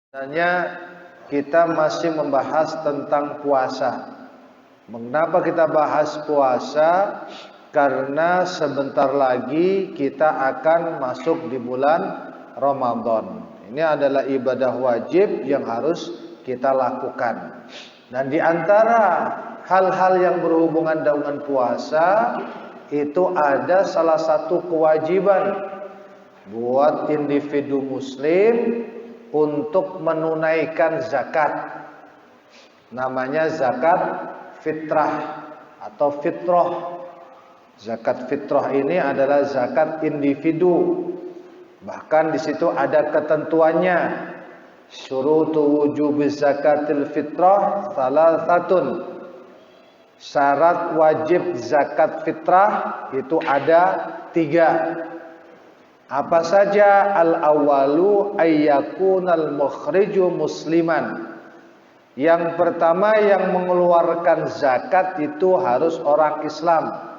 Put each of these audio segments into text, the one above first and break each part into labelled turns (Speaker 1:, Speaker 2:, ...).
Speaker 1: Sebenarnya kita masih membahas tentang puasa. Mengapa kita bahas puasa? Karena sebentar lagi kita akan masuk di bulan Ramadan. Ini adalah ibadah wajib yang harus kita lakukan. Dan di antara hal-hal yang berhubungan dengan puasa itu ada salah satu kewajiban buat individu muslim untuk menunaikan zakat. Namanya zakat fitrah atau fitrah. Zakat fitrah ini adalah zakat individu. Bahkan di situ ada ketentuannya. Syurutu wujubiz zakatil fitrah salasatun. Syarat wajib zakat fitrah itu ada 3. Apa saja? Al-awwalu ayyakunal mukhriju musliman. Yang pertama yang mengeluarkan zakat itu harus orang Islam.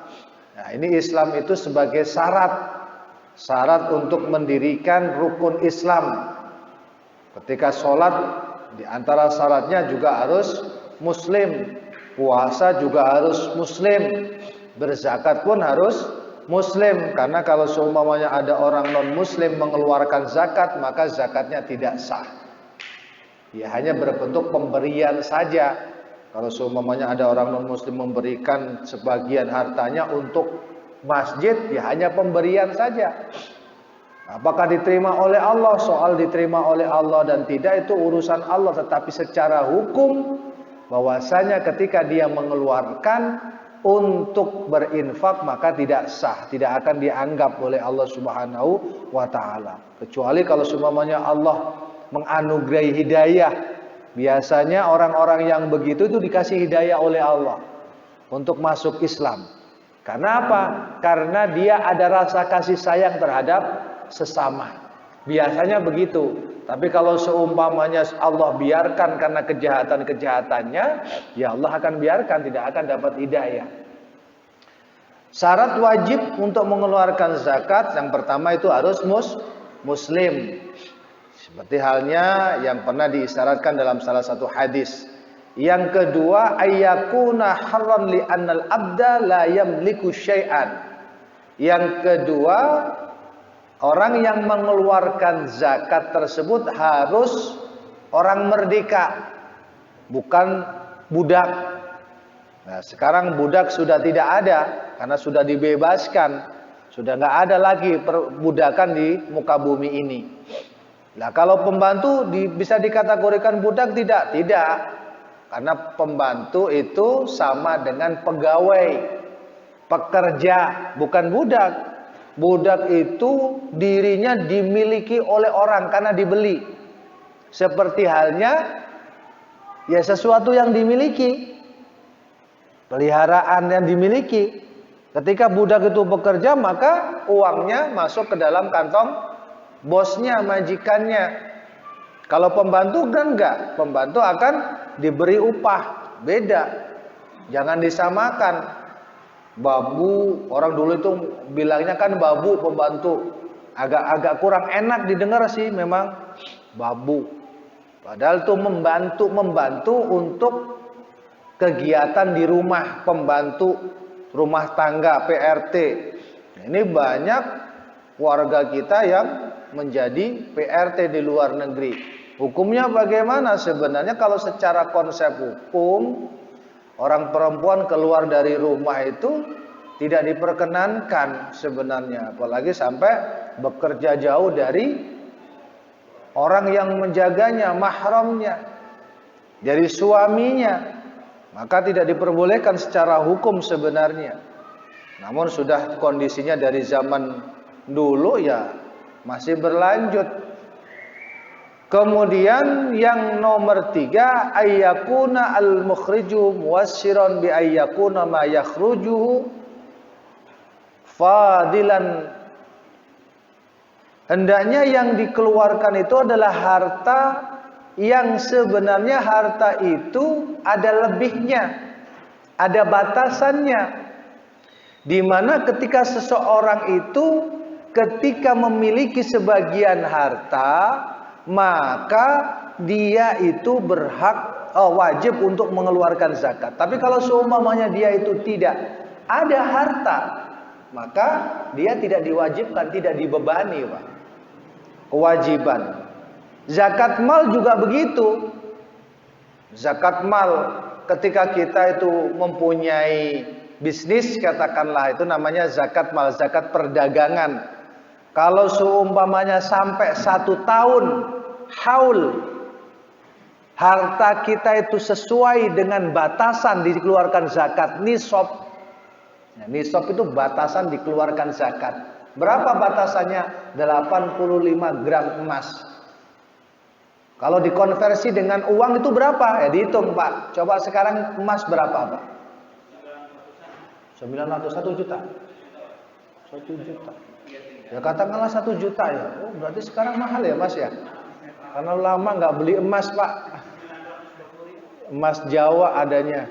Speaker 1: Nah, ini Islam itu sebagai syarat untuk mendirikan rukun Islam. Ketika sholat di antara syaratnya juga harus muslim. Puasa juga harus muslim. Berzakat pun harus muslim, karena kalau seumpamanya ada orang non muslim mengeluarkan zakat, maka zakatnya tidak sah. Ya hanya berbentuk pemberian saja. Kalau seumpamanya ada orang non muslim memberikan sebagian hartanya untuk masjid, ya hanya pemberian saja. Apakah diterima oleh Allah? Soal diterima oleh Allah dan tidak itu urusan Allah, tetapi secara hukum bahwasanya ketika dia mengeluarkan untuk berinfak maka tidak sah, tidak akan dianggap oleh Allah Subhanahu wa taala. Kecuali kalau seumpamanya Allah menganugerahi hidayah. Biasanya orang-orang yang begitu itu dikasih hidayah oleh Allah untuk masuk Islam. Karena apa? Karena dia ada rasa kasih sayang terhadap sesama. Biasanya begitu. Tapi kalau seumpamanya Allah biarkan karena kejahatan-kejahatannya, ya Allah akan biarkan, tidak akan dapat hidayah. Syarat wajib untuk mengeluarkan zakat yang pertama itu harus muslim. Seperti halnya yang pernah diisyaratkan dalam salah satu hadis. Yang kedua, ayyakuna haram li annal abda la yamliku syai'an. Yang kedua, orang yang mengeluarkan zakat tersebut harus orang merdeka, bukan budak. Nah, sekarang budak sudah tidak ada karena sudah dibebaskan, sudah nggak ada lagi perbudakan di muka bumi ini. Nah, kalau pembantu bisa dikategorikan budak tidak? Tidak, karena pembantu itu sama dengan pegawai, pekerja, bukan budak. Budak itu dirinya dimiliki oleh orang karena dibeli. Seperti halnya ya sesuatu yang dimiliki, peliharaan yang dimiliki. Ketika budak itu bekerja, maka uangnya masuk ke dalam kantong bosnya, majikannya. Kalau pembantu kan enggak, pembantu akan diberi upah. Beda. Jangan disamakan. Babu, orang dulu itu bilangnya kan babu pembantu. Agak kurang enak didengar sih memang babu. Padahal itu membantu untuk kegiatan di rumah, pembantu rumah tangga, PRT. Ini banyak warga kita yang menjadi PRT di luar negeri. Hukumnya bagaimana sebenarnya? Kalau secara konsep hukum, orang perempuan keluar dari rumah itu tidak diperkenankan sebenarnya, apalagi sampai bekerja jauh dari orang yang menjaganya, mahramnya, dari suaminya, maka tidak diperbolehkan secara hukum sebenarnya. Namun sudah kondisinya dari zaman dulu ya masih berlanjut. Kemudian yang nomor 3, ayyakuna al-mukhriju muwassiran bi ayyakuna ma yakhrujuhu fadilan. Hendaknya yang dikeluarkan itu adalah harta yang sebenarnya harta itu ada lebihnya, ada batasannya. Di mana ketika seseorang itu ketika memiliki sebagian harta, maka dia itu wajib untuk mengeluarkan zakat. Tapi kalau seumpamanya dia itu tidak ada harta, maka dia tidak diwajibkan, tidak dibebani, Pak. Kewajiban. Zakat mal juga begitu. Zakat mal ketika kita itu mempunyai bisnis, katakanlah, itu namanya zakat mal, zakat perdagangan. Kalau seumpamanya sampai 1 tahun haul, harta kita itu sesuai dengan batasan dikeluarkan zakat nisab. Nah, nisab itu batasan dikeluarkan zakat. Berapa batasannya? 85 gram emas. Kalau dikonversi dengan uang itu berapa? Ya dihitung, Pak. Coba sekarang emas berapa, Pak? 1 juta. 1 juta. Ya katakanlah 1 juta ya. Oh, berarti sekarang mahal ya, Mas ya? Karena lama nggak beli emas, Pak. Emas Jawa adanya.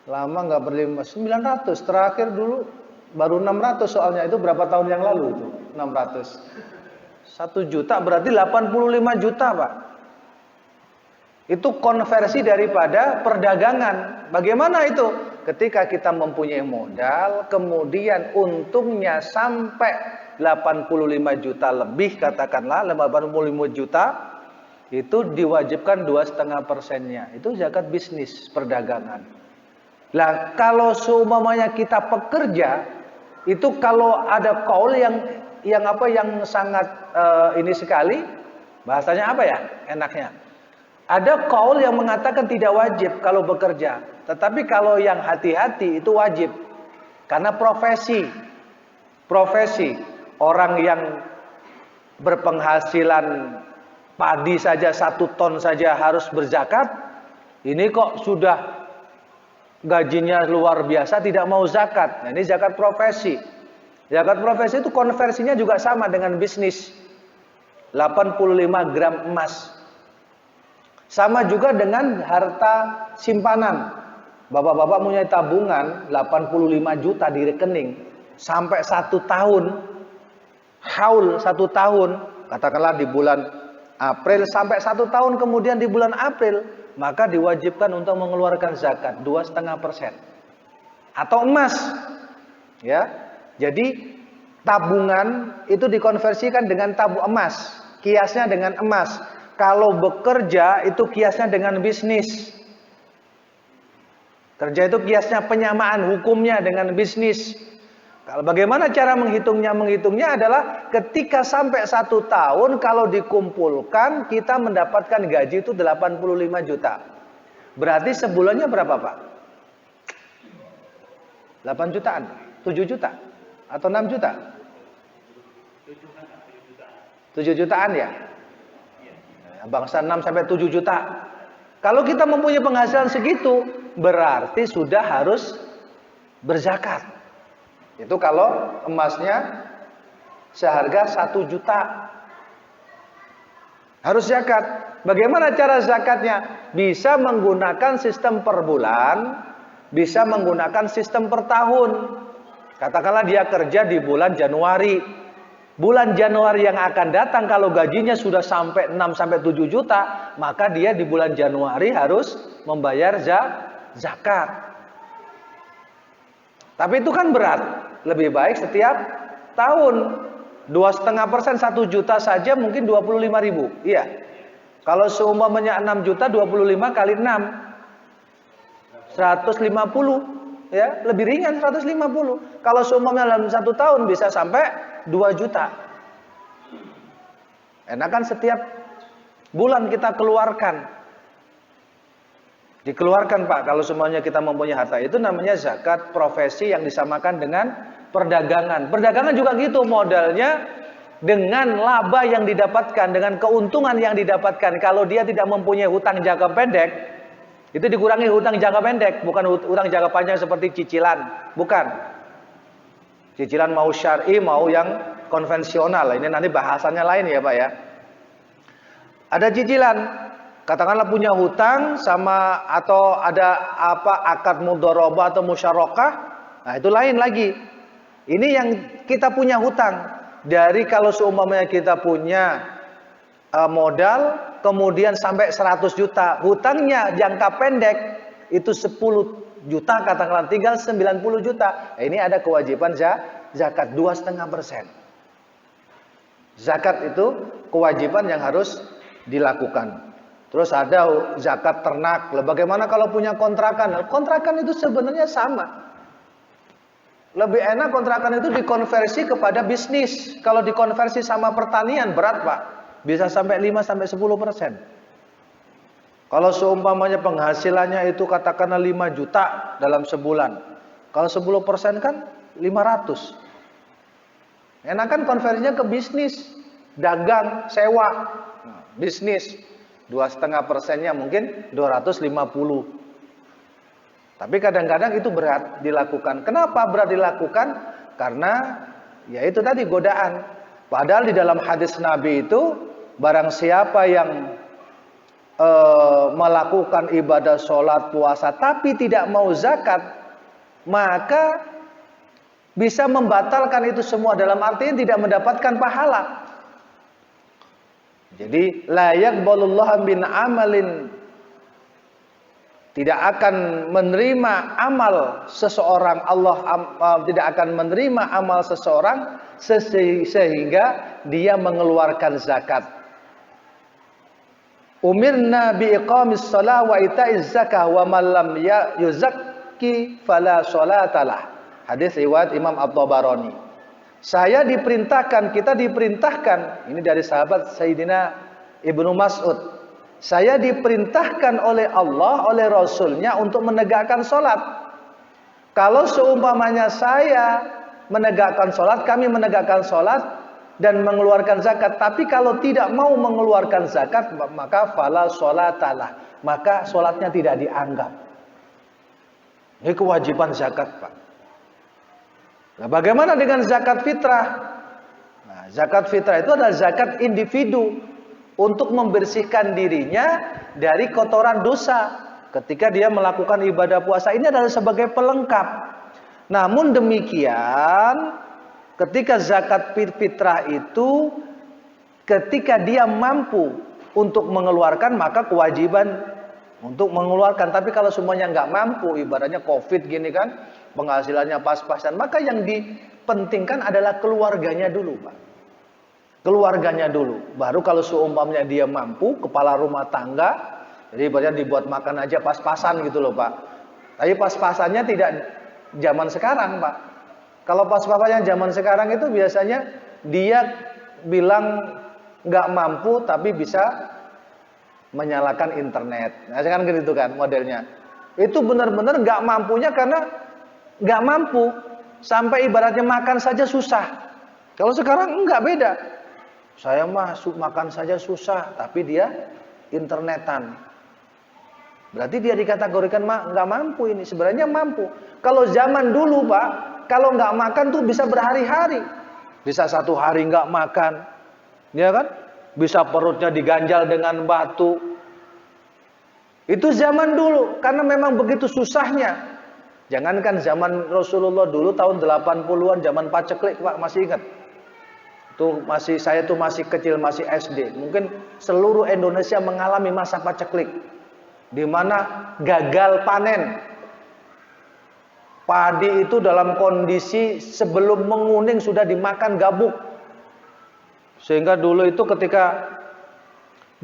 Speaker 1: Lama nggak beli emas. 900. Terakhir dulu baru 600 soalnya. Itu berapa tahun yang lalu itu? 600. 1 juta berarti 85 juta, Pak. Itu konversi daripada perdagangan. Bagaimana itu? Ketika kita mempunyai modal, kemudian untungnya sampai 85 juta lebih, katakanlah 85 juta, itu diwajibkan 2,5%-nya. Itu zakat bisnis perdagangan. Lah kalau seumpamanya kita pekerja, itu kalau ada kaul yang sangat ini sekali, bahasanya apa ya enaknya? Ada kaul yang mengatakan tidak wajib kalau bekerja, tetapi kalau yang hati-hati itu wajib. Karena profesi orang yang berpenghasilan padi saja 1 ton saja harus berzakat, ini kok sudah gajinya luar biasa tidak mau zakat. Nah, ini zakat profesi. Zakat profesi itu konversinya juga sama dengan bisnis. 85 gram emas. Sama juga dengan harta simpanan. Bapak-bapak punya tabungan 85 juta di rekening sampai 1 tahun. Haul 1 tahun, katakanlah di bulan April sampai 1 tahun kemudian di bulan April, maka diwajibkan untuk mengeluarkan zakat 2,5%. Atau emas. Ya. Jadi tabungan itu dikonversikan dengan tabung emas. Kiasnya dengan emas. Kalau bekerja itu kiasnya dengan bisnis. Kerja itu kiasnya penyamaan hukumnya dengan bisnis. Kalau bagaimana cara menghitungnya? Menghitungnya adalah ketika sampai 1 tahun kalau dikumpulkan kita mendapatkan gaji itu 85 juta. Berarti sebulannya berapa, Pak? 8 jutaan, 7 juta atau 6 juta? 7 jutaan ya? Bangsa 6 sampai 7 juta. Kalau kita mempunyai penghasilan segitu, berarti sudah harus berzakat. Itu kalau emasnya seharga 1 juta. Harus zakat. Bagaimana cara zakatnya? Bisa menggunakan sistem per bulan, bisa menggunakan sistem per tahun. Katakanlah dia kerja di bulan Januari. Bulan Januari yang akan datang kalau gajinya sudah sampai 6 sampai 7 juta, maka dia di bulan Januari harus membayar zakat. Tapi itu kan berat. Lebih baik setiap tahun 2,5%, 1 juta saja mungkin 25.000. Iya. Kalau seumpamanya 6 juta 25 kali 6 150, ya, lebih ringan 150. Kalau seumpamanya dalam 1 tahun bisa sampai 2 juta. Enak kan setiap bulan kita keluarkan. Dikeluarkan, Pak, kalau semuanya kita mempunyai harta. Itu namanya zakat profesi yang disamakan dengan perdagangan. Perdagangan juga gitu modalnya, dengan laba yang didapatkan, dengan keuntungan yang didapatkan. Kalau dia tidak mempunyai hutang jangka pendek, itu dikurangi hutang jangka pendek, bukan hutang jangka panjang seperti cicilan, bukan. Cicilan mau syar'i mau yang konvensional. Ini nanti bahasannya lain ya, Pak ya. Ada cicilan, katakanlah punya hutang sama atau ada apa akad mudharabah atau musyarakah. Nah, itu lain lagi. Ini yang kita punya hutang. Dari kalau seumpamanya kita punya modal
Speaker 2: kemudian sampai 100 juta. Hutangnya jangka pendek itu 10 juta, katakanlah tinggal 90 juta. Ini ada kewajiban zakat 2,5%. Zakat itu kewajiban yang harus dilakukan. Terus ada zakat ternak. Bagaimana kalau punya kontrakan? Kontrakan itu sebenarnya sama. Lebih enak kontrakan itu dikonversi kepada bisnis. Kalau dikonversi sama pertanian berat, Pak. Bisa sampai 5-10%. Kalau seumpamanya penghasilannya itu katakanlah 5 juta dalam sebulan. Kalau 10% kan 500. Enakan konversinya ke bisnis, dagang, sewa. Bisnis 2,5%-nya mungkin 250. Tapi kadang-kadang itu berat dilakukan. Kenapa berat dilakukan? Karena ya itu tadi godaan. Padahal di dalam hadis Nabi itu barang siapa yang melakukan ibadah sholat puasa tapi tidak mau zakat, maka bisa membatalkan itu semua, dalam artinya tidak mendapatkan pahala. Jadi la yaqbalullahu min amalin, tidak akan menerima amal seseorang, Allah tidak akan menerima amal seseorang sehingga dia mengeluarkan zakat. Umirna bi iqamis shalah wa ita'iz zakah wa man lam yuzakki fala sholatalah. Hadis riwayat Imam At-Tabarani. Kita diperintahkan, ini dari sahabat Sayyidina Ibnu Mas'ud. Saya diperintahkan oleh Allah, oleh Rasulnya untuk menegakkan sholat. Kalau seumpamanya saya menegakkan sholat, kami menegakkan sholat dan mengeluarkan zakat, tapi kalau tidak mau mengeluarkan zakat, maka fala sholatalah, maka sholatnya tidak dianggap. Ini kewajiban zakat, Pak. Nah, bagaimana dengan zakat fitrah? Nah, zakat fitrah itu adalah zakat individu untuk membersihkan dirinya dari kotoran dosa ketika dia melakukan ibadah puasa. Ini adalah sebagai pelengkap. Namun demikian, ketika zakat fitrah itu, ketika dia mampu untuk mengeluarkan, maka kewajiban untuk mengeluarkan. Tapi kalau semuanya nggak mampu, ibaratnya COVID gini kan, penghasilannya pas-pasan, maka yang dipentingkan adalah keluarganya dulu, Pak. Keluarganya dulu. Baru kalau seumpamanya dia mampu, kepala rumah tangga, jadi ibaratnya dibuat makan aja pas-pasan gitu loh, Pak. Tapi pas-pasannya tidak zaman sekarang, Pak. Kalau pas-pasannya zaman sekarang itu biasanya dia bilang nggak mampu tapi bisa menyalakan internet. Nah, sekarang gitu kan modelnya. Itu benar-benar nggak mampunya karena nggak mampu, sampai ibaratnya makan saja susah. Kalau sekarang enggak, beda. Saya masuk makan saja susah, tapi dia internetan. Berarti dia dikategorikan nggak mampu ini. Sebenarnya mampu. Kalau zaman dulu, Pak, kalau nggak makan tuh bisa berhari-hari. Bisa 1 hari nggak makan, ya kan? Bisa perutnya diganjal dengan batu. Itu zaman dulu, karena memang begitu susahnya. Jangankan zaman Rasulullah dulu tahun 80-an, zaman paceklik, Pak, masih ingat? Saya tuh masih kecil, masih SD. Mungkin seluruh Indonesia mengalami masa paceklik, di mana gagal panen. Padi itu dalam kondisi sebelum menguning sudah dimakan gabuk. Sehingga dulu itu ketika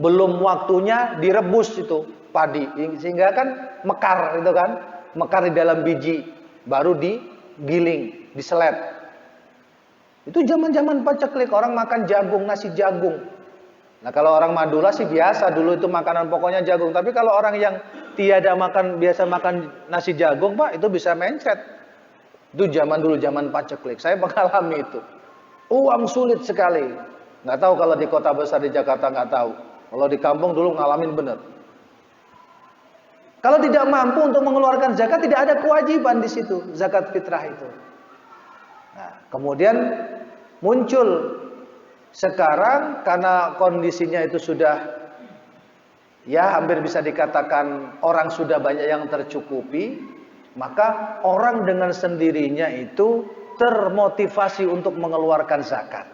Speaker 2: belum waktunya direbus itu padi, sehingga kan mekar itu kan, mekar di dalam biji, baru digiling, diselet. Itu zaman-zaman paceklik, orang makan jagung, nasi jagung. Nah, kalau orang Madura sih biasa dulu itu makanan pokoknya jagung. Tapi kalau orang yang tiada biasa makan nasi jagung, Pak, itu bisa mencret. Itu zaman dulu, zaman paceklik. Saya mengalami itu. Uang sulit sekali. Nggak tahu kalau di kota besar di Jakarta, nggak tahu. Kalau di kampung dulu ngalamin bener. Kalau tidak mampu untuk mengeluarkan zakat, tidak ada kewajiban di situ, zakat fitrah itu. Nah, kemudian muncul sekarang karena kondisinya itu sudah, ya hampir bisa dikatakan orang sudah banyak yang tercukupi, maka orang dengan sendirinya itu termotivasi untuk mengeluarkan zakat.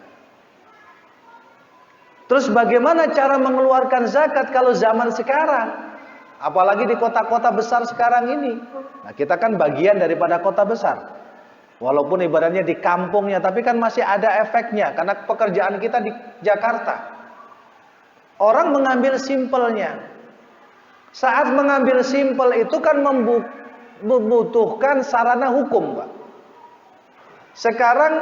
Speaker 2: Terus bagaimana cara mengeluarkan zakat kalau zaman sekarang? Apalagi di kota-kota besar sekarang ini. Nah, kita kan bagian daripada kota besar. Walaupun ibaratnya di kampungnya, tapi kan masih ada efeknya karena pekerjaan kita di Jakarta. Orang mengambil simpelnya. Saat mengambil simpel itu kan membutuhkan sarana hukum, Pak. Sekarang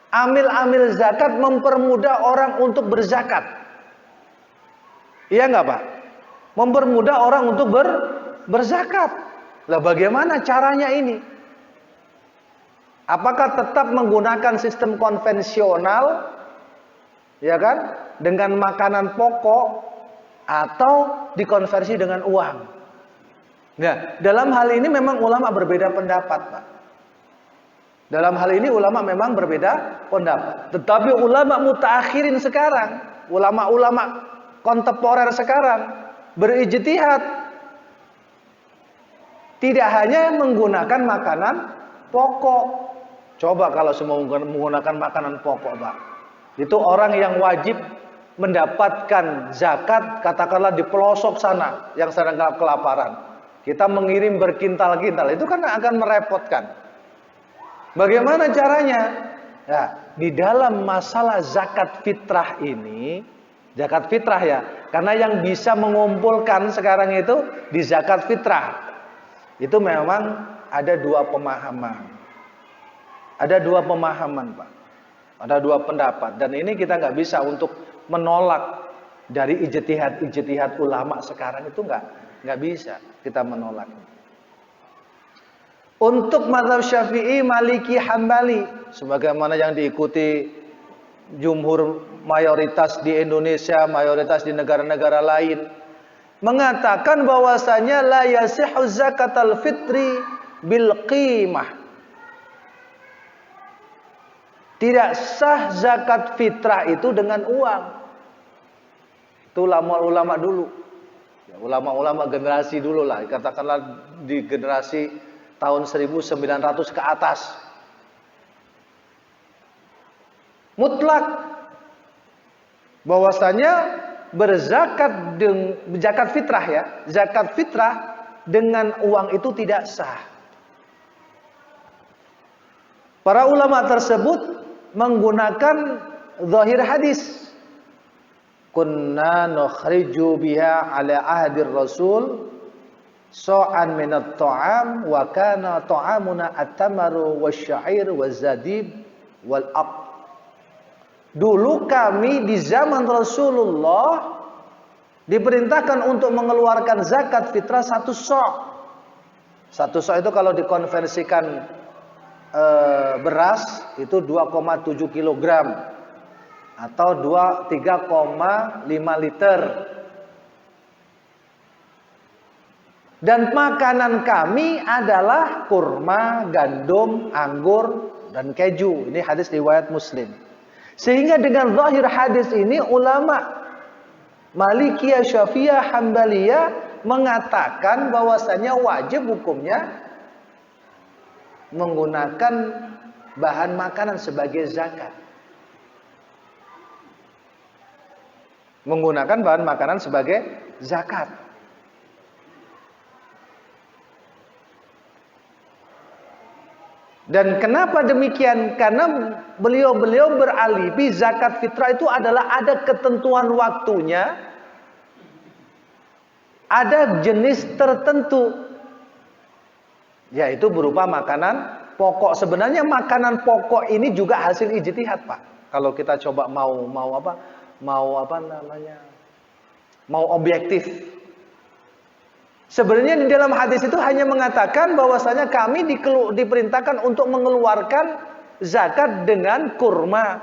Speaker 2: amil-amil zakat mempermudah orang untuk berzakat. Iya nggak, Pak? Mempermudah orang untuk berzakat. Lah bagaimana caranya ini? Apakah tetap menggunakan sistem konvensional, ya kan, dengan makanan pokok, atau dikonversi dengan uang? Nah, dalam hal ini memang ulama berbeda pendapat, Pak. Dalam hal ini ulama memang berbeda pendapat. Tetapi ulama mutaakhirin sekarang, ulama-ulama kontemporer sekarang berijtihad. Tidak hanya menggunakan makanan pokok. Coba kalau semua menggunakan makanan pokok, Pak. Itu orang yang wajib mendapatkan zakat, katakanlah di pelosok sana yang sedang kelaparan. Kita mengirim berkintal-kintal, itu kan akan merepotkan. Bagaimana caranya? Ya, di dalam masalah zakat fitrah ini, zakat fitrah ya, karena yang bisa mengumpulkan sekarang itu di zakat fitrah. Itu memang ada dua pemahaman. Ada dua pemahaman, Pak. Ada dua pendapat, dan ini kita nggak bisa untuk menolak dari ijtihad ulama sekarang, itu nggak bisa kita menolak. Untuk mazhab Syafi'i, Maliki, Hambali, sebagaimana yang diikuti jumhur mayoritas di Indonesia, mayoritas di negara-negara lain, mengatakan bahwasanya la yasihhu zakatul fitri bil qimah. Tidak sah zakat fitrah itu dengan uang. Itu ulama-ulama dulu. Ya, ulama-ulama generasi dulu lah. Katakanlah di generasi tahun 1900 ke atas. Mutlak. Bahwasanya berzakat zakat fitrah ya. Zakat fitrah dengan uang itu tidak sah. Para ulama tersebut menggunakan zahir hadis, kunna nukhriju biha ala ahdir rasul sa'an min at-ta'am wa kana ta'amuna at-tamaru wasyair wazadib wal aq. Dulu kami di zaman Rasulullah diperintahkan untuk mengeluarkan zakat fitrah 1 sa'. 1 sa' itu kalau dikonversikan beras itu 2,7 kg atau 3,5 liter. Dan makanan kami adalah kurma, gandum, anggur, dan keju. Ini hadis riwayat Muslim. Sehingga dengan zahir hadis ini ulama Malikiyah, Syafi'iyah, Hambaliyah mengatakan bahwasanya wajib hukumnya menggunakan bahan makanan sebagai zakat. Menggunakan bahan makanan sebagai zakat. Dan kenapa demikian? Karena beliau-beliau beralibi zakat fitrah itu adalah ada ketentuan waktunya, ada jenis tertentu, yaitu berupa makanan pokok. Sebenarnya makanan pokok ini juga hasil ijtihad, Pak. Kalau kita coba mau objektif. Sebenarnya di dalam hadis itu hanya mengatakan bahwasanya kami diperintahkan untuk mengeluarkan zakat dengan kurma.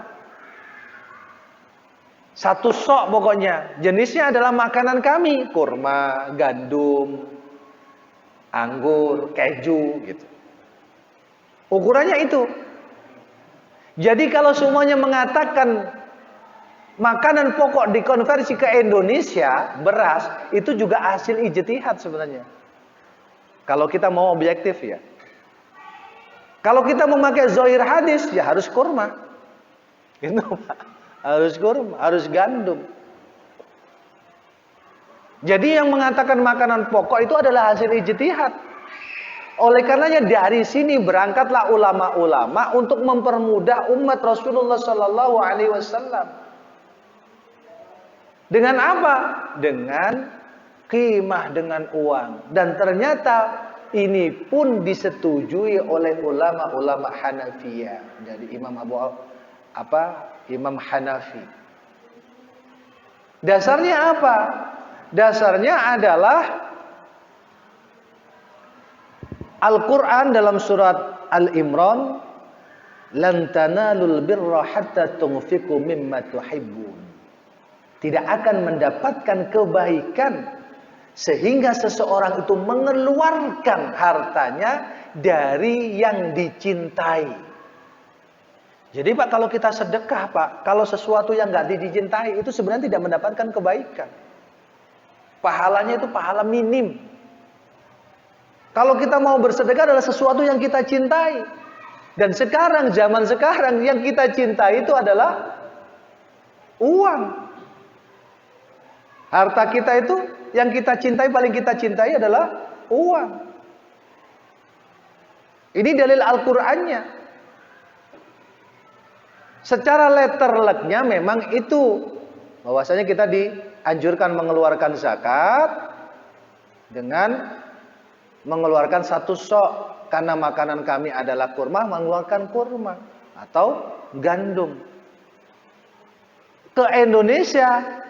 Speaker 2: 1 sok pokoknya. Jenisnya adalah makanan kami, kurma, gandum, anggur, keju gitu. Ukurannya itu. Jadi kalau semuanya mengatakan makanan pokok dikonversi ke Indonesia, beras, itu juga hasil ijtihad sebenarnya. Kalau kita mau objektif ya. Kalau kita memakai zahir hadis, ya harus kurma. Gitu, Pak. harus kurma, harus gandum. Jadi yang mengatakan makanan pokok itu adalah hasil ijtihad. Oleh karenanya dari sini berangkatlah ulama-ulama untuk mempermudah umat Rasulullah sallallahu alaihi wasallam. Dengan apa? Dengan qimah, dengan uang. Dan ternyata ini pun disetujui oleh ulama-ulama Hanafiyah. Jadi Imam Hanafi. Dasarnya apa? Dasarnya adalah Al-Quran dalam surat Al-Imran, lan tanalul birra hatta tunfiqu mimma tuhibbun. Tidak akan mendapatkan kebaikan sehingga seseorang itu mengeluarkan hartanya dari yang dicintai. Jadi Pak, kalau kita sedekah Pak, kalau sesuatu yang nggak dicintai itu sebenarnya tidak mendapatkan kebaikan. Pahalanya itu pahala minim. Kalau kita mau bersedekah adalah sesuatu yang kita cintai. Dan sekarang, zaman sekarang yang kita cintai itu adalah uang. Harta kita itu yang kita cintai, paling kita cintai adalah uang. Ini dalil Al-Qur'annya. Secara letter luck-nya memang itu bahwasanya kita dianjurkan mengeluarkan zakat dengan mengeluarkan satu sok, karena makanan kami adalah kurma, mengeluarkan kurma atau gandum. Ke Indonesia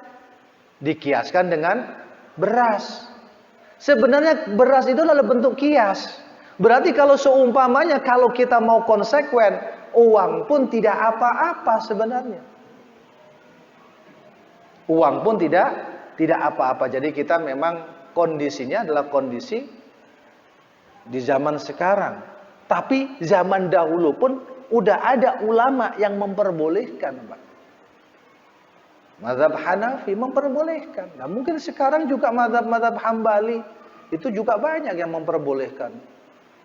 Speaker 2: dikiaskan dengan beras. Sebenarnya beras itu adalah bentuk kias. Berarti kalau seumpamanya kalau kita mau konsekuen, uang pun tidak apa-apa sebenarnya. Uang pun tidak apa-apa. Jadi kita memang kondisinya adalah kondisi di zaman sekarang. Tapi zaman dahulu pun udah ada ulama yang memperbolehkan, Pak. Mazhab Hanafi memperbolehkan. Nah, mungkin sekarang juga mazhab Hambali itu juga banyak yang memperbolehkan.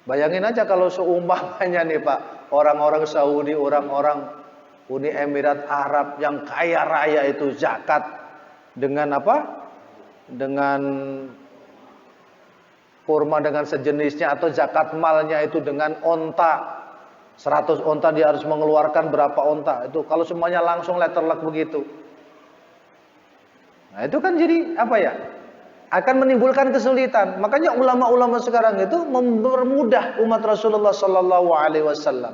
Speaker 2: Bayangin aja kalau seumpamanya nih Pak, orang-orang Saudi, orang-orang Uni Emirat Arab yang kaya raya itu zakat dengan apa? Dengan kurma dengan sejenisnya, atau zakat malnya itu dengan onta. 100 onta dia harus mengeluarkan berapa onta. Itu kalau semuanya langsung letter luck begitu. Nah, itu kan jadi apa ya? Akan menimbulkan kesulitan. Makanya ulama-ulama sekarang itu mempermudah umat Rasulullah sallallahu alaihi wasallam.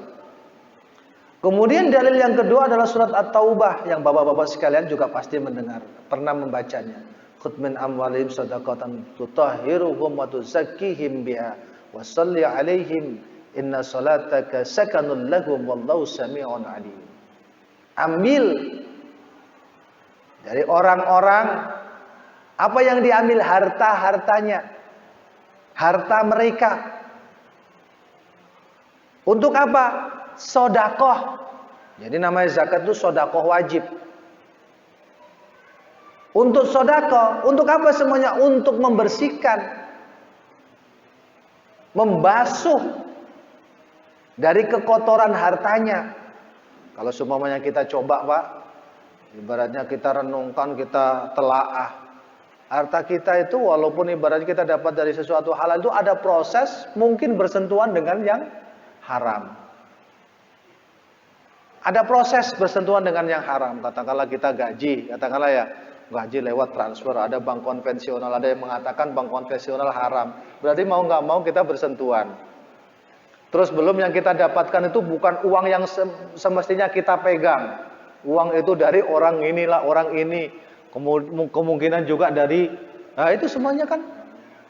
Speaker 2: Kemudian dalil yang kedua adalah surat At-Taubah yang bapak-bapak sekalian juga pasti mendengar, pernah membacanya. Khudh min amwalihim shadaqatan tutahhiruhum wa tuzakkihim biha wa shalli 'alaihim inna salataka sakanun lahum wallahu samii'un 'alim. Ambil dari orang-orang apa yang diambil, harta-hartanya, harta mereka. Untuk apa? Sodakoh. Jadi namanya zakat itu sodakoh wajib. Untuk sodakoh, untuk apa semuanya? Untuk membersihkan, membasuh dari kekotoran hartanya. Kalau semuanya kita coba Pak, ibaratnya kita renungkan, kita telaah. Harta kita itu walaupun ibaratnya kita dapat dari sesuatu halal, itu ada proses mungkin bersentuhan dengan yang haram. Ada proses bersentuhan dengan yang haram. Katakanlah kita gaji, katakanlah ya, gaji lewat transfer, ada bank konvensional, ada yang mengatakan bank konvensional haram. Berarti mau nggak mau kita bersentuhan. Terus belum yang kita dapatkan itu bukan uang yang semestinya kita pegang. Uang itu dari orang inilah, orang ini. Kemungkinan juga dari, nah itu semuanya kan.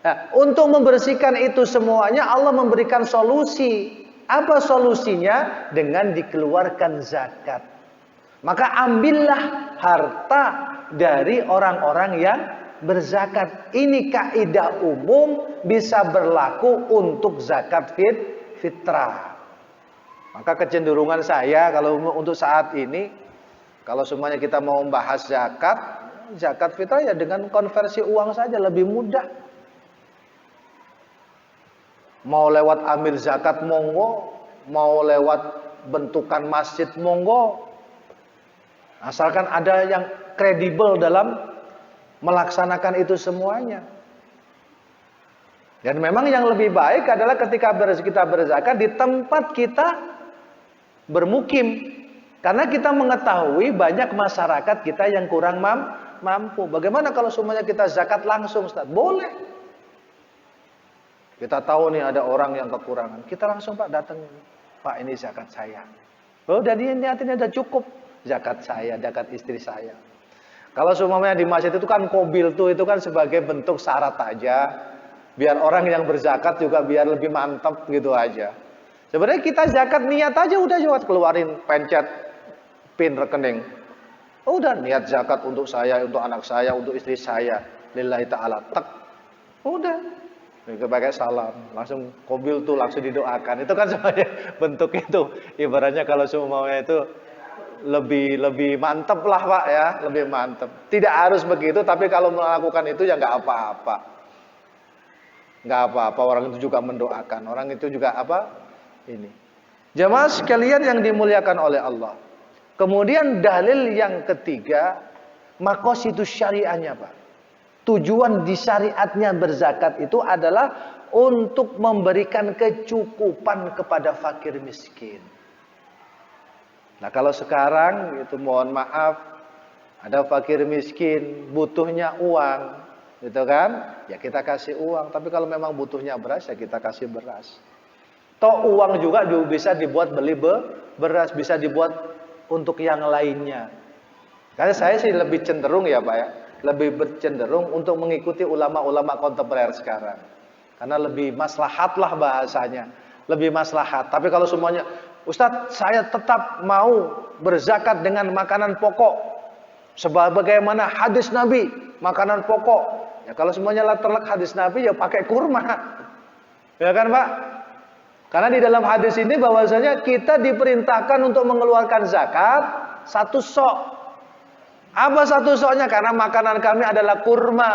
Speaker 2: Nah, untuk membersihkan itu semuanya Allah memberikan solusi. Apa solusinya? Dengan dikeluarkan zakat. Maka ambillah harta dari orang-orang yang berzakat. Ini kaidah umum, bisa berlaku untuk zakat fitrah. Maka kecenderungan saya kalau untuk saat ini, kalau semuanya kita mau membahas zakat fitrah ya dengan konversi uang saja lebih mudah. Mau lewat amil zakat monggo, mau lewat bentukan masjid monggo. Asalkan ada yang kredibel dalam melaksanakan itu semuanya. Dan memang yang lebih baik adalah ketika kita berzakat di tempat kita bermukim. Karena kita mengetahui banyak masyarakat kita yang kurang mampu. Bagaimana kalau semuanya kita zakat langsung, Ustaz? Boleh. Kita tahu nih ada orang yang kekurangan. Kita langsung Pak datang. Pak, ini zakat saya. Oh, dan ini artinya udah cukup. Zakat saya, zakat istri saya. Kalau semuanya di masjid itu kan kobil tuh, itu kan sebagai bentuk syarat aja. Biar orang yang berzakat juga biar lebih mantap gitu aja. Sebenarnya kita zakat niat aja udah juga keluarin pencet pin rekening. Udah niat zakat untuk saya, untuk anak saya, untuk istri saya. Lillahi ta'ala. Tek. Udah. Pakai salam. Langsung kobil tuh langsung didoakan. Itu kan sebenarnya bentuk itu. Ibaratnya kalau semuanya itu lebih mantep lah Pak ya, lebih mantep. Tidak harus begitu, tapi kalau melakukan itu ya nggak apa-apa, nggak apa-apa. Orang itu juga mendoakan, orang itu juga apa? Ini. Jamaah sekalian yang dimuliakan oleh Allah. Kemudian dalil yang ketiga, maqasidus syariahnya Pak. Tujuan di syariatnya berzakat itu adalah untuk memberikan kecukupan kepada fakir miskin. Nah kalau sekarang itu mohon maaf, ada fakir miskin butuhnya uang, gitu kan? Ya kita kasih uang. Tapi kalau memang butuhnya beras ya kita kasih beras. Toh uang juga bisa dibuat beli beras, bisa dibuat untuk yang lainnya. Karena saya sih lebih cenderung ya Pak ya, lebih bercenderung untuk mengikuti ulama-ulama kontemporer sekarang. Karena lebih maslahat lah bahasanya, lebih maslahat. Tapi kalau semuanya Ustadz, saya tetap mau berzakat dengan makanan pokok. Sebagaimana hadis Nabi, makanan pokok. Ya kalau semuanya terlek hadis Nabi, ya pakai kurma. Ya kan Pak? Karena di dalam hadis ini bahwasanya kita diperintahkan untuk mengeluarkan zakat satu sok. Apa satu soknya? Karena makanan kami adalah kurma,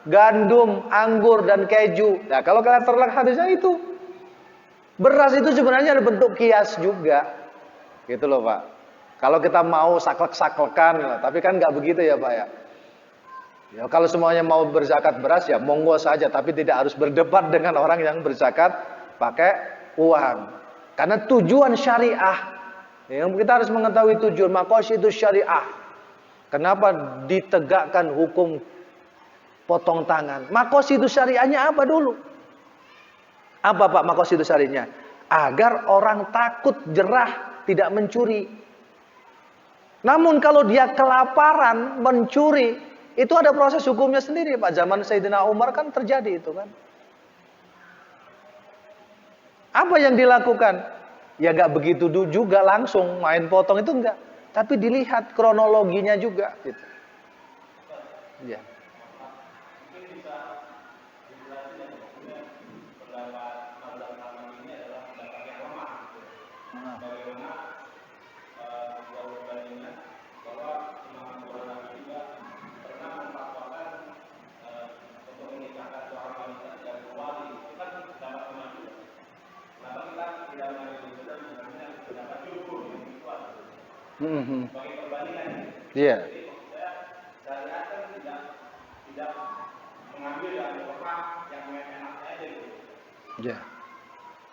Speaker 2: gandum, anggur, dan keju. Nah kalau kalian terlek hadisnya itu. Beras itu sebenarnya ada bentuk kias juga. Gitu loh Pak. Kalau kita mau saklek-saklekan, tapi kan nggak begitu ya Pak ya. Ya kalau semuanya mau berzakat beras ya monggo saja, tapi tidak harus berdebat dengan orang yang berzakat pakai uang. Karena tujuan syariah, ya, kita harus mengetahui tujuan maqasidus syariah. Kenapa ditegakkan hukum potong tangan? Maqasidus syariahnya apa dulu? Apa Pak maqasidus syariahnya? Agar orang takut jerah tidak mencuri. Namun kalau dia kelaparan mencuri, itu ada proses hukumnya sendiri Pak. Zaman Sayyidina Umar kan terjadi itu kan. Apa yang dilakukan? Ya gak begitu juga langsung main potong itu enggak. Tapi dilihat kronologinya juga gitu. Ya. Iya. Ya.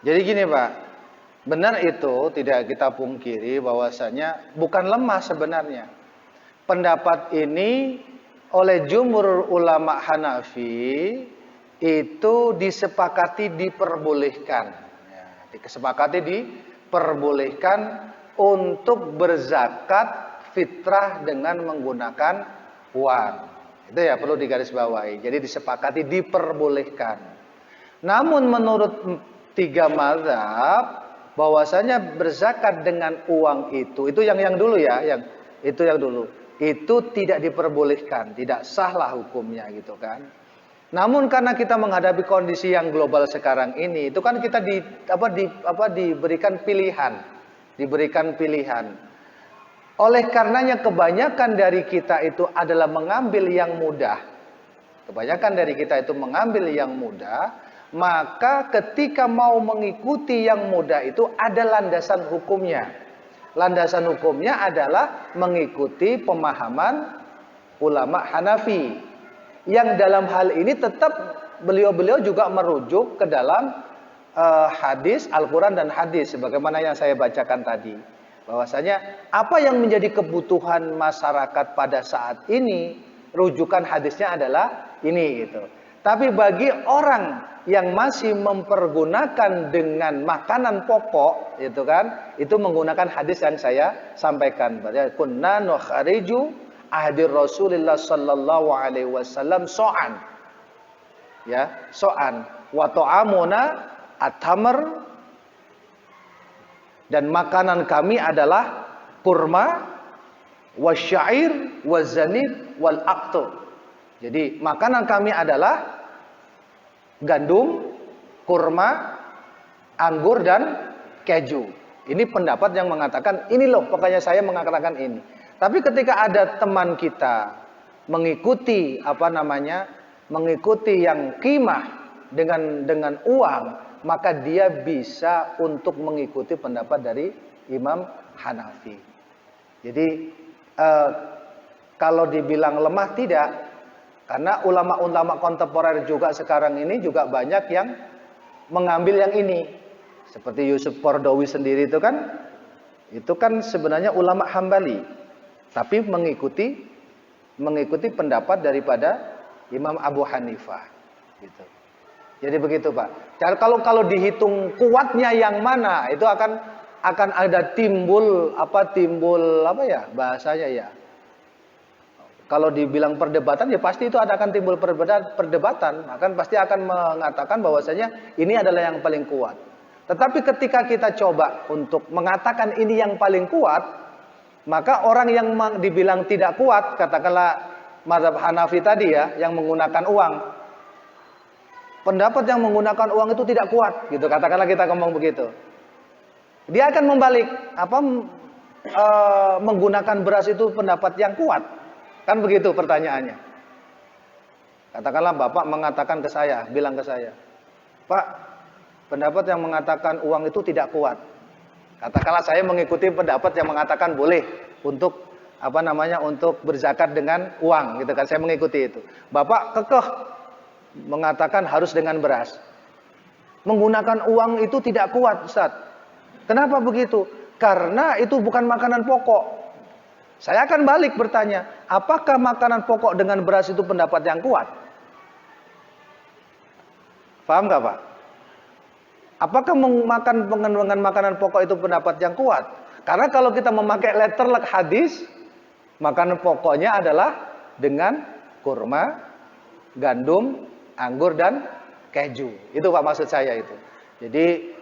Speaker 2: Jadi gini Pak, benar itu tidak kita pungkiri bahwasanya bukan lemah sebenarnya. Pendapat ini oleh jumhur ulama Hanafi itu disepakati diperbolehkan. Ya, disepakati diperbolehkan untuk berzakat fitrah dengan menggunakan uang. Itu ya perlu digarisbawahi. Jadi disepakati diperbolehkan. Namun menurut tiga mazhab bahwasanya berzakat dengan uang itu yang dulu ya, yang dulu. Itu tidak diperbolehkan, tidak sahlah hukumnya gitu kan. Namun karena kita menghadapi kondisi yang global sekarang ini, itu kan kita diberikan pilihan. Oleh karenanya kebanyakan dari kita itu adalah mengambil yang mudah. Maka ketika mau mengikuti yang mudah itu ada landasan hukumnya. Landasan hukumnya adalah mengikuti pemahaman ulama Hanafi. Yang dalam hal ini tetap beliau-beliau juga merujuk ke dalam hadis, Al-Quran dan hadis. Sebagaimana yang saya bacakan tadi. Bahwasanya apa yang menjadi kebutuhan masyarakat pada saat ini, rujukan hadisnya adalah ini gitu. Tapi bagi orang yang masih mempergunakan dengan makanan pokok, itu kan, itu menggunakan hadis yang saya sampaikan. Kunna nukhariju ahdi Rasulillah sallallahu alaihi wasallam so'an, ya, so'an, wa ta'amuna at-tamr, dan makanan kami adalah kurma, wasyair, wazanib, wal aqtu. Jadi makanan kami adalah gandum, kurma, anggur dan keju. Ini pendapat yang mengatakan ini loh, pokoknya saya mengatakan ini. Tapi ketika ada teman kita mengikuti mengikuti yang qimah dengan uang, maka dia bisa untuk mengikuti pendapat dari Imam Hanafi. Jadi kalau dibilang lemah tidak. Karena ulama-ulama kontemporer juga sekarang ini juga banyak yang mengambil yang ini. Seperti Yusuf Qaradawi sendiri itu kan sebenarnya ulama Hambali, tapi mengikuti pendapat daripada Imam Abu Hanifah gitu. Jadi begitu, Pak. Kalau dihitung kuatnya yang mana, itu akan ada timbul bahasanya ya. Kalau dibilang perdebatan, ya pasti itu akan timbul perdebatan. Pasti akan mengatakan bahwasanya ini adalah yang paling kuat. Tetapi ketika kita coba untuk mengatakan ini yang paling kuat, maka orang yang dibilang tidak kuat, katakanlah mazhab Hanafi tadi ya, yang menggunakan uang. Pendapat yang menggunakan uang itu tidak kuat, gitu. Katakanlah kita ngomong begitu. Dia akan membalik, menggunakan beras itu pendapat yang kuat. Kan begitu pertanyaannya. Katakanlah Bapak mengatakan ke saya, bilang ke saya, Pak, pendapat yang mengatakan uang itu tidak kuat. Katakanlah saya mengikuti pendapat yang mengatakan boleh untuk untuk berzakat dengan uang, gitu kan. Saya mengikuti itu. Bapak kekeh mengatakan harus dengan beras. Menggunakan uang itu tidak kuat, Ustaz. Kenapa begitu? Karena itu bukan makanan pokok. Saya akan balik bertanya, apakah makanan pokok dengan beras itu pendapat yang kuat? Paham nggak, Pak? Apakah makan dengan makanan pokok itu pendapat yang kuat? Karena kalau kita memakai letterlek hadis, makanan pokoknya adalah dengan kurma, gandum, anggur dan keju. Itu Pak maksud saya itu. Jadi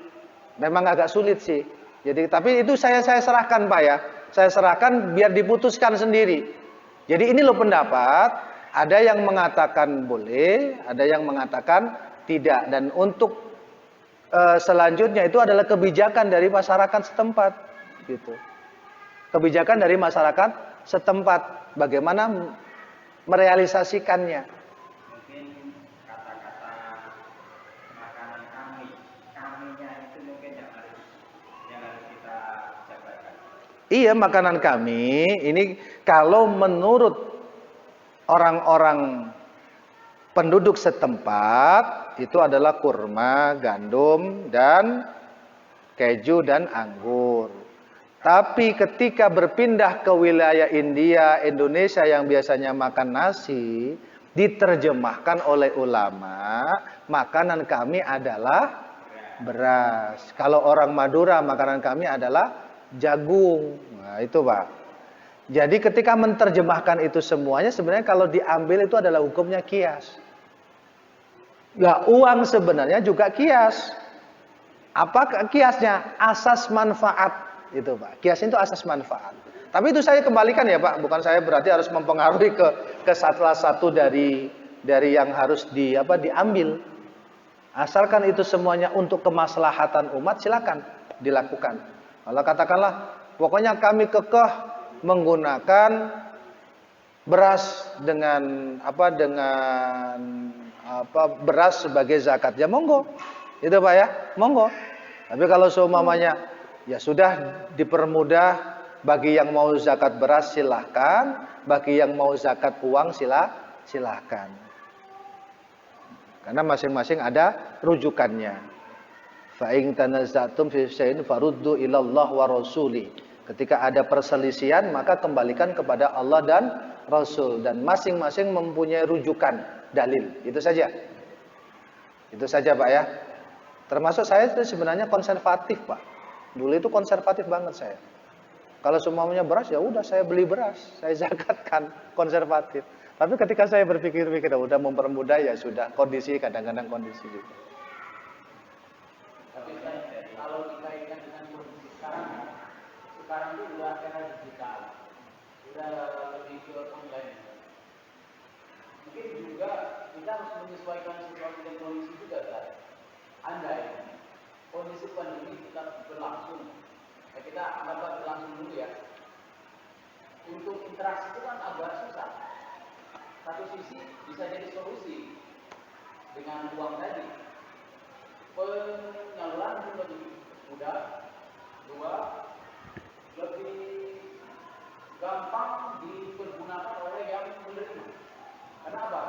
Speaker 2: memang agak sulit sih. Tapi itu saya serahkan, Pak ya. Saya serahkan biar diputuskan sendiri. Jadi ini loh pendapat, ada yang mengatakan boleh, ada yang mengatakan tidak. Dan untuk selanjutnya itu adalah kebijakan dari masyarakat setempat, gitu. Kebijakan dari masyarakat setempat, bagaimana merealisasikannya.
Speaker 3: Mungkin kata-kata makanan kaminya itu mungkin yang harus kita jabarkan.
Speaker 2: Iya, makanan kami ini kalau menurut orang-orang penduduk setempat itu adalah kurma, gandum, dan keju dan anggur. Tapi ketika berpindah ke wilayah India, Indonesia yang biasanya makan nasi, diterjemahkan oleh ulama, makanan kami adalah beras. Kalau orang Madura, makanan kami adalah jagung. Nah, itu Pak. Jadi ketika menerjemahkan itu semuanya, sebenarnya kalau diambil itu adalah hukumnya kias. Nah, uang sebenarnya juga kias. Apa kiasnya? Asas manfaat. Itu Pak. Kias itu asas manfaat. Tapi itu saya kembalikan ya Pak. Bukan saya berarti harus mempengaruhi ke salah satu dari yang harus diambil. Asalkan itu semuanya untuk kemaslahatan umat, silakan dilakukan. Kalau katakanlah, pokoknya kami kekeh menggunakan beras dengan beras sebagai zakat, ya monggo, itu Pak ya, monggo. Tapi kalau seumpamanya Ya sudah, dipermudah. Bagi yang mau zakat beras silahkan, bagi yang mau zakat uang silahkan. Karena masing-masing ada rujukannya. Fa in tanaza'tum fi syai'in faruddu ilallah wa rasuli. Ketika ada perselisihan maka kembalikan kepada Allah dan Rasul, dan masing-masing mempunyai rujukan dalil. Itu saja. Itu saja Pak ya. Termasuk saya itu sebenarnya konservatif Pak. Dulu itu konservatif banget saya. Kalau semuanya beras ya udah saya beli beras, saya zakatkan, konservatif. Tapi ketika saya berpikir-pikir udah mempermudah ya sudah, kondisi kadang-kadang kondisi juga.
Speaker 3: Tapi kalau dikaitkan dengan kondisi sekarang itu udah era digital, udah lebih ke online. Mungkin juga kita harus menyesuaikan situasi dan kondisi juga kan. Andai kondisi pandemi tetap berlangsung, ya kita anggap berlangsung dulu ya. Untuk interaksi itu kan agak susah. Satu sisi bisa jadi solusi dengan uang tadi, penyaluran itu lebih mudah. Dua, lebih gampang dipergunakan oleh yang menerima. Kenapa?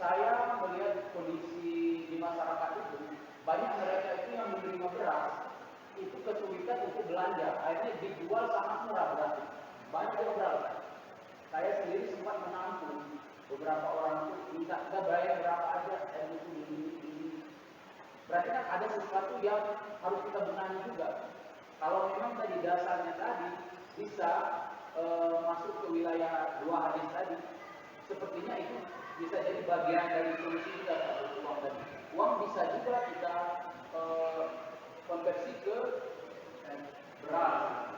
Speaker 3: Saya melihat kondisi di masyarakat itu, banyak mereka itu yang menerima beras itu kesulitan untuk belanja, akhirnya dijual sangat murah beras. Banyak yang beras. Saya sendiri sempat menampung beberapa orang itu minta kita bayar berapa aja, saya butuh ini. Berarti kan ada sesuatu yang harus kita benahi juga. Kalau memang tadi dasarnya tadi bisa masuk ke wilayah dua hadis tadi, sepertinya itu bisa jadi bagian dari solusi kita untuk uang tadi. Uang bisa juga kita konversi ke beras.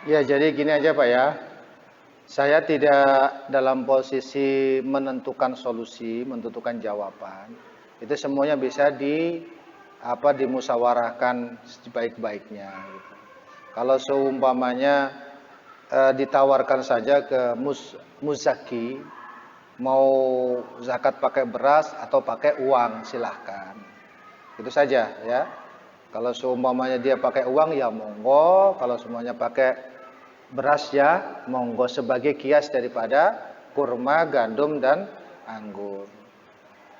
Speaker 2: Ya jadi gini aja Pak ya. Saya tidak dalam posisi menentukan solusi, menentukan jawaban. Itu semuanya bisa dimusyawarahkan sebaik-baiknya gitu. Kalau seumpamanya ditawarkan saja ke muzaki, mau zakat pakai beras atau pakai uang silahkan. Itu saja ya. Kalau seumpamanya dia pakai uang ya monggo, kalau semuanya pakai beras ya monggo, sebagai kias daripada kurma, gandum dan anggur.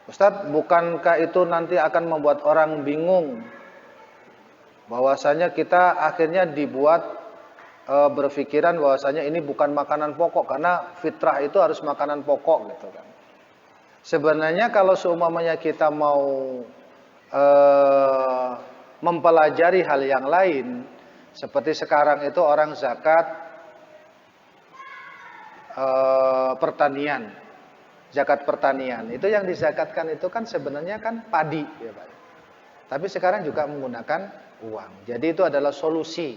Speaker 2: Ustadz, bukankah itu nanti akan membuat orang bingung? Bahwasanya kita akhirnya dibuat berpikiran bahwasanya ini bukan makanan pokok, karena fitrah itu harus makanan pokok gitu kan. Sebenarnya kalau seumpamanya kita mau mempelajari hal yang lain, seperti sekarang itu orang zakat pertanian, zakat pertanian, itu yang dizakatkan itu kan sebenarnya kan padi ya Pak. Tapi sekarang juga menggunakan uang. Jadi itu adalah solusi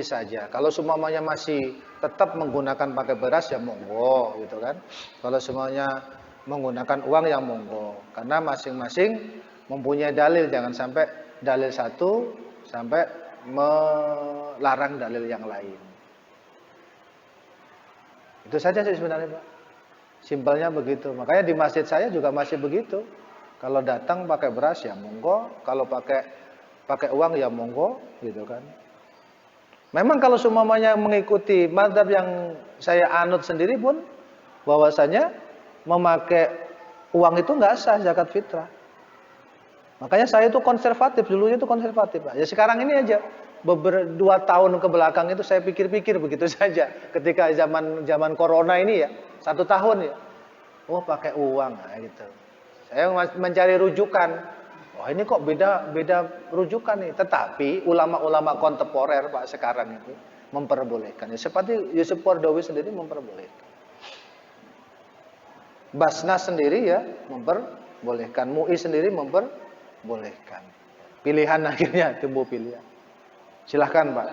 Speaker 2: saja. Kalau semuanya masih tetap menggunakan pakai beras ya monggo gitu kan. Kalau semuanya menggunakan uang ya monggo. Karena masing-masing mempunyai dalil, jangan sampai dalil satu sampai melarang dalil yang lain. Itu saja sih sebenarnya Pak. Simpelnya begitu. Makanya di masjid saya juga masih begitu. Kalau datang pakai beras ya monggo, kalau pakai uang ya monggo gitu kan. Memang kalau semuanya mengikuti mazhab yang saya anut sendiri pun, bahwasanya memakai uang itu nggak sah zakat fitrah. Makanya saya itu konservatif, dulunya itu konservatif Pak. Ya sekarang ini aja, beberapa 2 tahun ke belakang itu saya pikir-pikir begitu saja. Ketika zaman corona ini ya, 1 tahun ya, oh pakai uang nah, gitu. Saya mencari rujukan. Wah ini kok beda rujukan nih. Tetapi ulama-ulama kontemporer Pak sekarang itu memperbolehkan. Ya, seperti Yusuf Qaradawi sendiri memperbolehkan. Basnas sendiri ya memperbolehkan. MUI sendiri memperbolehkan. Pilihan akhirnya tumbuh pilihan. Silahkan Pak.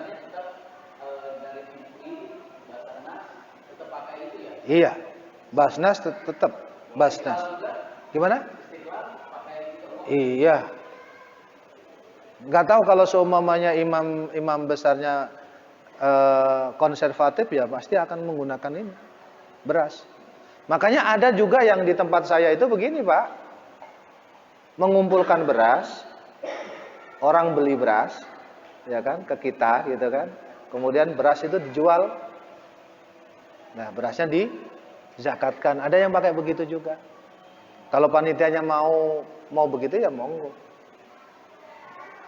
Speaker 2: Iya. Basnas tetap Basnas. Gimana? Iya. Nggak tahu kalau seumpamanya imam besarnya konservatif ya pasti akan menggunakan ini beras. Makanya ada juga yang di tempat saya itu begini Pak. mengumpulkan beras, orang beli beras, ya kan, ke kita gitu kan. Kemudian beras itu dijual. Nah, berasnya dizakatkan. Ada yang pakai begitu juga. Kalau panitianya mau begitu ya monggo.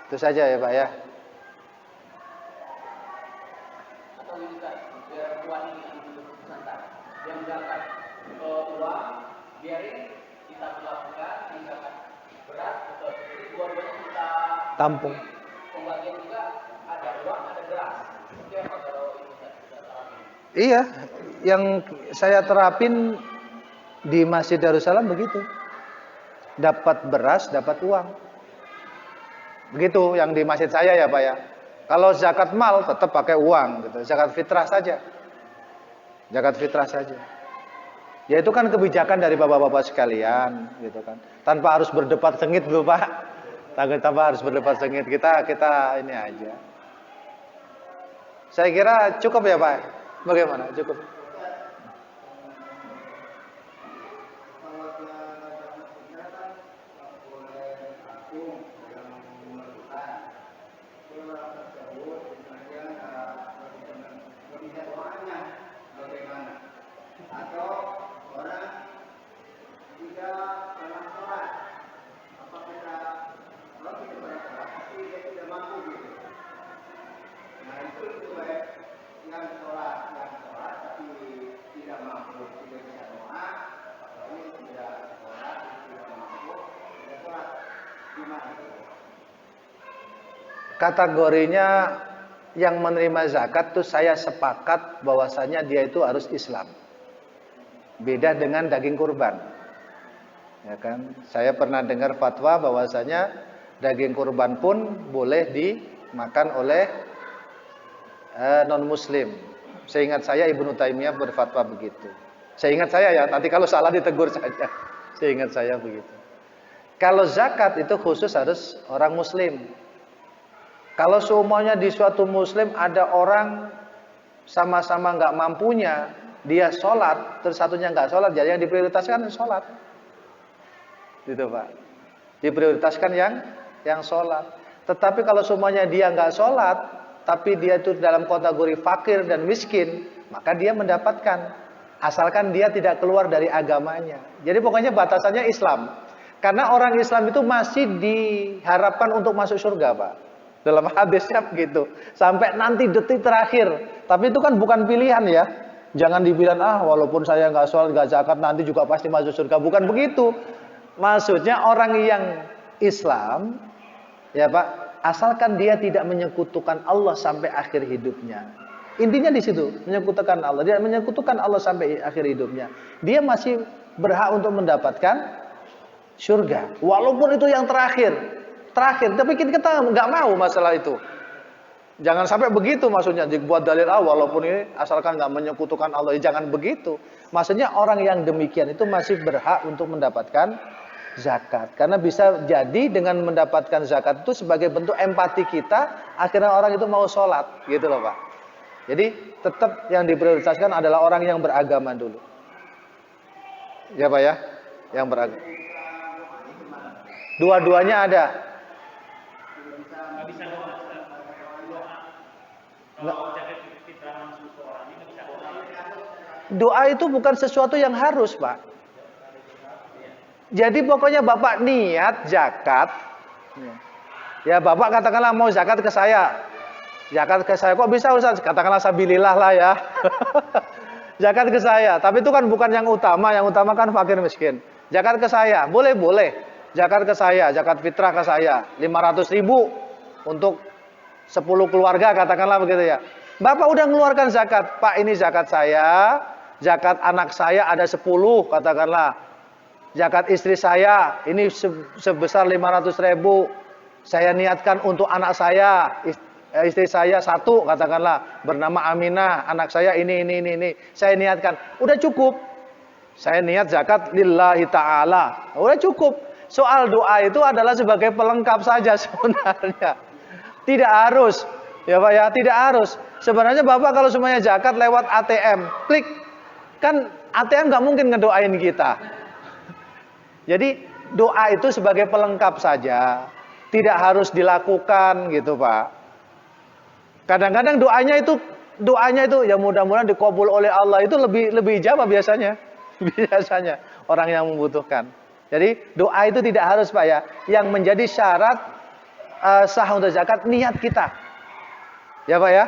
Speaker 2: Itu saja ya Pak ya.
Speaker 3: Atau ini kan biar uang ini untuk santai. Yang zakat uang biarin kita melakukan zakat beras betul. Jadi dua-duanya kita
Speaker 2: Tampung.
Speaker 3: pembagian juga ada uang ada beras. Seperti apa kalau ini kita terapin?
Speaker 2: Iya, yang saya terapin di Masjid Darussalam begitu. Dapat beras, dapat uang. Begitu yang di masjid saya ya Pak ya. Kalau zakat mal tetap pakai uang gitu. Zakat fitrah saja. Zakat fitrah saja. Ya itu kan kebijakan dari bapak-bapak sekalian gitu kan. Tanpa harus berdebat sengit dulu Pak. Tanpa harus berdebat sengit. Kita ini aja. Saya kira cukup ya Pak. Bagaimana? Cukup. Kategorinya yang menerima zakat tuh saya sepakat bahwasanya dia itu harus Islam. Beda dengan daging kurban. Ya kan? Saya pernah dengar fatwa bahwasanya daging kurban pun boleh dimakan oleh non muslim. Seingat saya Ibnu Taimiyah berfatwa begitu. Seingat saya ya, nanti kalau salah ditegur saja. Seingat saya begitu. Kalau zakat itu khusus harus orang muslim. Kalau semuanya di suatu muslim ada orang sama-sama nggak mampunya, dia sholat, terus satunya nggak sholat, jadi yang diprioritaskan sholat, gitu Pak. Diprioritaskan yang sholat. Tetapi kalau semuanya dia nggak sholat, tapi dia itu dalam kategori fakir dan miskin, maka dia mendapatkan, asalkan dia tidak keluar dari agamanya. Jadi pokoknya batasannya Islam. Karena orang Islam itu masih diharapkan untuk masuk surga Pak. Dalam hadisnya begitu. Sampai nanti detik terakhir. Tapi itu kan bukan pilihan ya. Jangan dibilang walaupun saya nggak sholat, nggak zakat nanti juga pasti masuk surga. Bukan begitu. Maksudnya orang yang Islam, ya Pak, asalkan dia tidak menyekutukan Allah sampai akhir hidupnya. Intinya di situ, menyekutukan Allah. Dia menyekutukan Allah sampai akhir hidupnya. Dia masih berhak untuk mendapatkan surga. Walaupun itu yang terakhir. Tapi kita nggak mau masalah itu. Jangan sampai begitu maksudnya dibuat dalil walaupun ini asalkan nggak menyekutukan Allah, jangan begitu. Maksudnya orang yang demikian itu masih berhak untuk mendapatkan zakat. Karena bisa jadi dengan mendapatkan zakat itu sebagai bentuk empati kita, akhirnya orang itu mau sholat, gitu loh Pak. Jadi tetap yang diprioritaskan adalah orang yang beragama dulu. Ya Pak ya, yang beragama. Dua-duanya ada. Doa itu bukan sesuatu yang harus Pak. Jadi pokoknya Bapak niat zakat. Ya Bapak katakanlah mau zakat ke saya. Zakat ke saya kok bisa Ustaz? Katakanlah sabilillah lah ya. Zakat ke saya. Tapi itu kan bukan yang utama. Yang utama kan fakir miskin. Zakat ke saya. Boleh. Zakat ke saya. Zakat fitrah ke saya. 500.000 untuk 10 keluarga katakanlah begitu ya. Bapak udah mengeluarkan zakat. Pak ini zakat saya. Zakat anak saya ada 10 katakanlah. Zakat istri saya ini sebesar 500.000. Saya niatkan untuk anak saya. Istri saya 1 katakanlah. Bernama Aminah. Anak saya ini. Saya niatkan. Udah cukup. Saya niat zakat lillahi ta'ala. Udah cukup. Soal doa itu adalah sebagai pelengkap saja sebenarnya. Tidak harus. Ya Pak ya, tidak harus. Sebenarnya Bapak kalau semuanya zakat lewat ATM, klik. Kan ATM nggak mungkin ngedoain kita. Jadi doa itu sebagai pelengkap saja, tidak harus dilakukan gitu Pak. Kadang-kadang doanya itu ya mudah-mudahan dikabul oleh Allah itu lebih ijabah biasanya. Biasanya orang yang membutuhkan. Jadi doa itu tidak harus Pak ya. Yang menjadi syarat sah untuk zakat niat kita. Ya Pak ya.